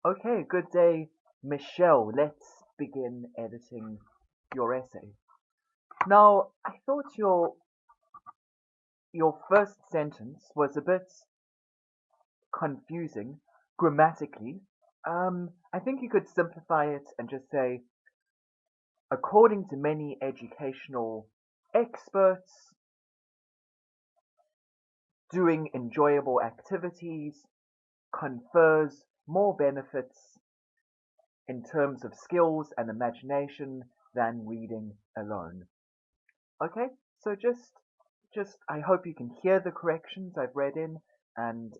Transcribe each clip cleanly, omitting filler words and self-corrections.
Okay, good day, Michelle. Let's begin editing your essay. Now, I thought your first sentence was a bit confusing grammatically. I think you could simplify it and just say, according to many educational experts, doing enjoyable activities confers more benefits in terms of skills and imagination than reading alone. Okay, so just I hope you can hear the corrections I've read in and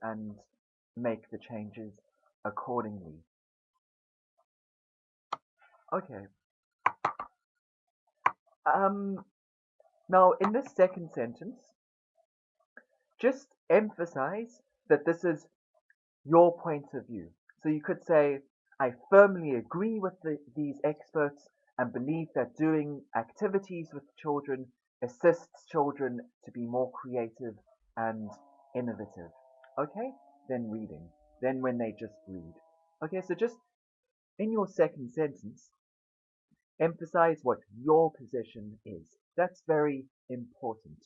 make the changes accordingly. Okay. Um Now in this second sentence, just emphasize that this is your point of view. So you could say, I firmly agree with these experts and believe that doing activities with children assists children to be more creative and innovative. Okay? Then reading. Then when they just read. Okay, so just in your second sentence, emphasize what your position is. That's very important.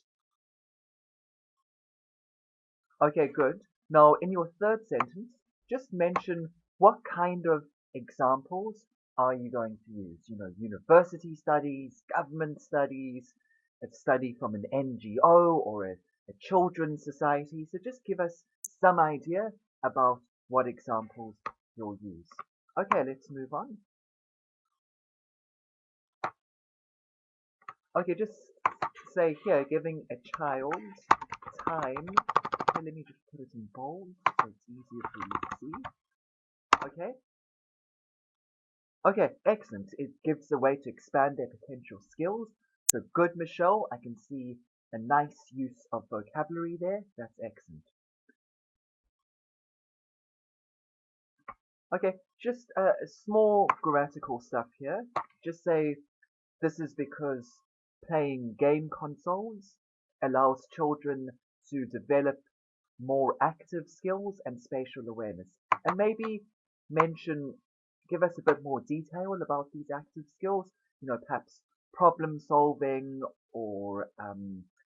Okay, good. Now, in your third sentence, just mention what kind of examples are you going to use? University studies, government studies, a study from an NGO or a children's society. So just give us some idea about what examples you'll use. Okay, let's move on. Okay, just say here, giving a child time. Okay, let me just put it in bold so it's easier for you to see. Okay. Okay, excellent. It gives a way to expand their potential skills. So good, Michelle. I can see a nice use of vocabulary there. That's excellent. Okay, just small grammatical stuff here. Just say this is because playing game consoles allows children to develop more active skills and spatial awareness. And maybe mention, give us a bit more detail about these active skills, perhaps problem solving or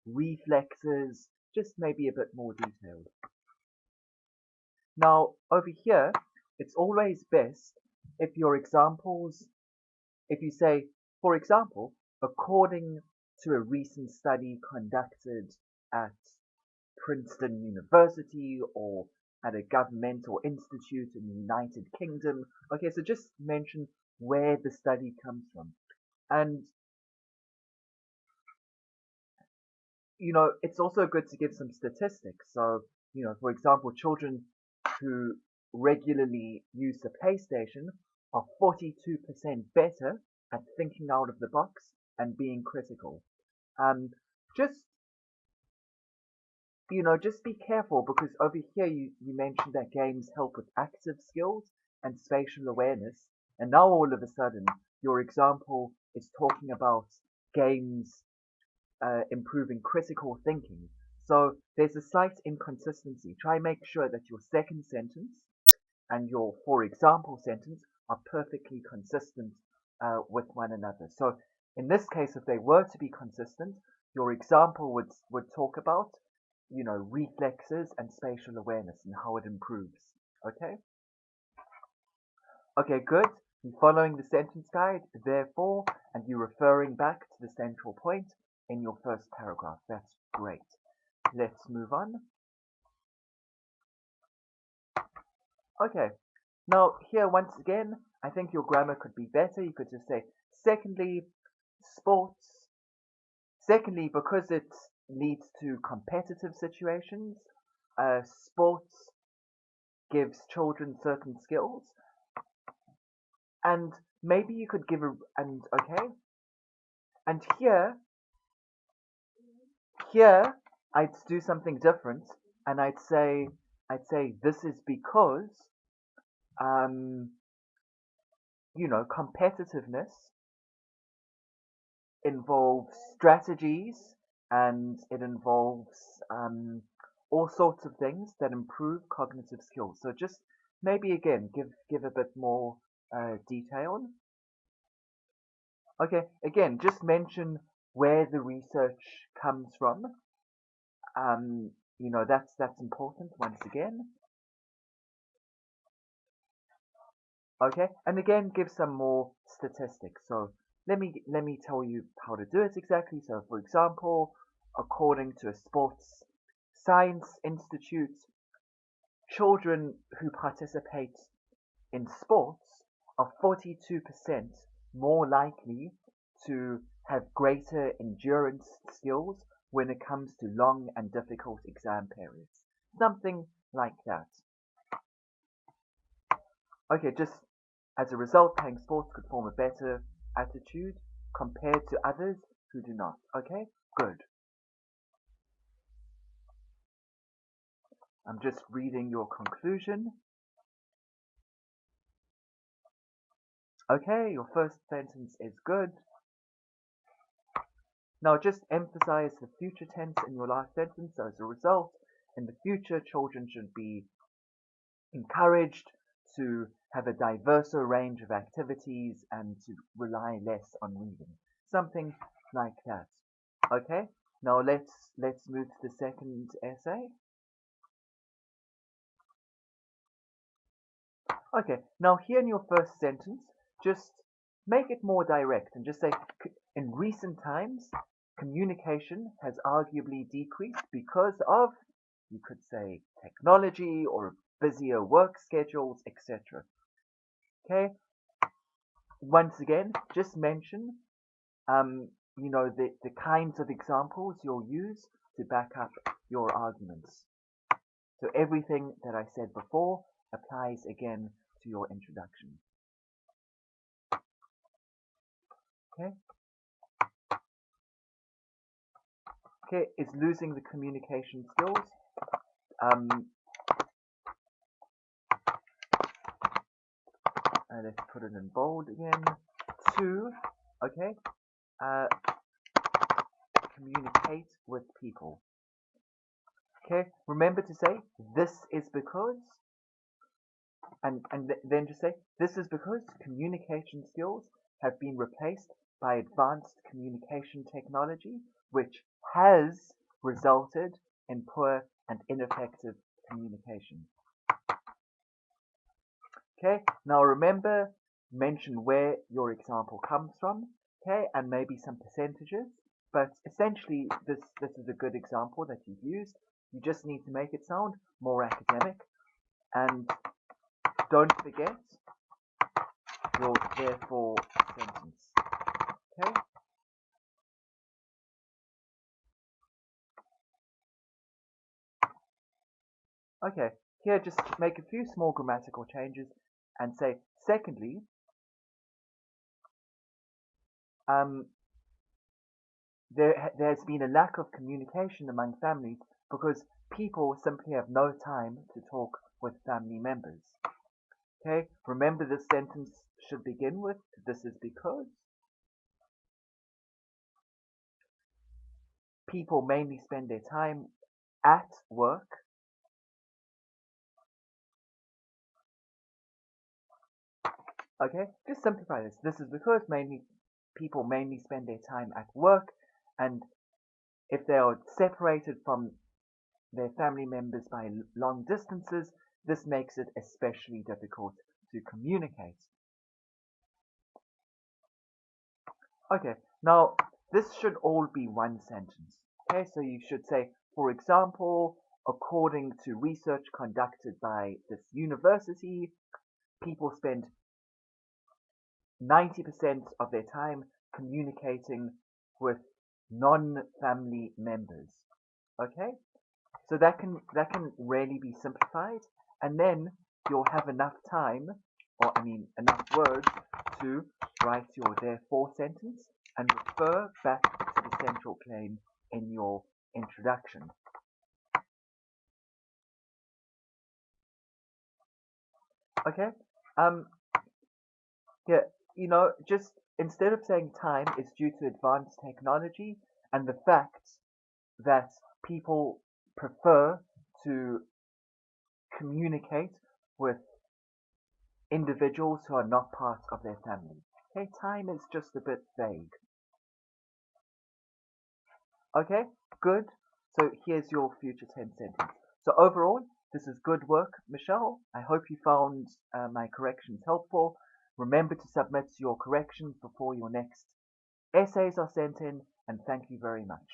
reflexes, just maybe a bit more detailed. Now, over here, it's always best if your examples, if you say, for example, according to a recent study conducted at Princeton University or at a governmental institute in the United Kingdom. Okay, so just mention where the study comes from. And, it's also good to give some statistics. So, for example, children who regularly use the PlayStation are 42% better at thinking out of the box and being critical. Um, just just be careful because over here you mentioned that games help with active skills and spatial awareness, and now all of a sudden your example is talking about games improving critical thinking. So there's a slight inconsistency. Try and make sure that your second sentence and your for example sentence are perfectly consistent with one another. So in this case, if they were to be consistent, your example would talk about, reflexes and spatial awareness and how it improves. Okay? Okay, good. You're following the sentence guide, therefore, and you're referring back to the central point in your first paragraph. That's great. Let's move on. Okay. Now, here once again, I think your grammar could be better. You could just say, secondly, sports. Secondly, because it leads to competitive situations, sports gives children certain skills. And maybe you could give okay. And here, I'd do something different, and I'd say this is because, um, competitiveness involves strategies and it involves all sorts of things that improve cognitive skills. So just maybe again give a bit more detail. Okay, again, just mention where the research comes from. Um, that's important once again. Okay, and again, give some more statistics. So let me tell you how to do it exactly. So, for example, according to a sports science institute, children who participate in sports are 42% more likely to have greater endurance skills when it comes to long and difficult exam periods. Something like that. Okay, just as a result, playing sports could form a better attitude compared to others who do not. Okay, good. I'm just reading your conclusion. Okay, your first sentence is good. Now just emphasize the future tense in your last sentence. So as a result, in the future, children should be encouraged to have a diverser range of activities and to rely less on reading. Something like that. Okay, now let's move to the second essay. Okay, now here in your first sentence, just make it more direct and just say, in recent times, communication has arguably decreased because of, you could say, technology or busier work schedules, etc. Okay, once again, just mention, the kinds of examples you'll use to back up your arguments. So everything that I said before applies again to your introduction. Okay. Okay, is losing the communication skills. Let's put it in bold again. 2, okay, communicate with people. Okay, remember to say, this is because, and then just say, this is because communication skills have been replaced by advanced communication technology, which has resulted in poor and ineffective communication. Okay, now remember, mention where your example comes from, okay, and maybe some percentages. But essentially, this is a good example that you've used. You just need to make it sound more academic. And don't forget your therefore sentence. Okay? Okay, here just make a few small grammatical changes and say, secondly, there's been a lack of communication among families because people simply have no time to talk with family members. Okay, remember this sentence should begin with, this is because people mainly spend their time at work. Okay, just simplify this. This is because people mainly spend their time at work, and if they are separated from their family members by long distances, this makes it especially difficult to communicate. Okay, now this should all be one sentence. Okay, so you should say, for example, according to research conducted by this university, people spend 90% of their time communicating with non-family members. Okay, so that can really be simplified, and then you'll have enough time, or I mean enough words to write your therefore sentence and refer back to the central claim in your introduction. Okay, yeah, just instead of saying time is due to advanced technology and the fact that people prefer to communicate with individuals who are not part of their family. Okay, time is just a bit vague. Okay, good. So here's your future tense sentence. So overall, this is good work, Michelle. I hope you found my corrections helpful. Remember to submit your corrections before your next essays are sent in, and thank you very much.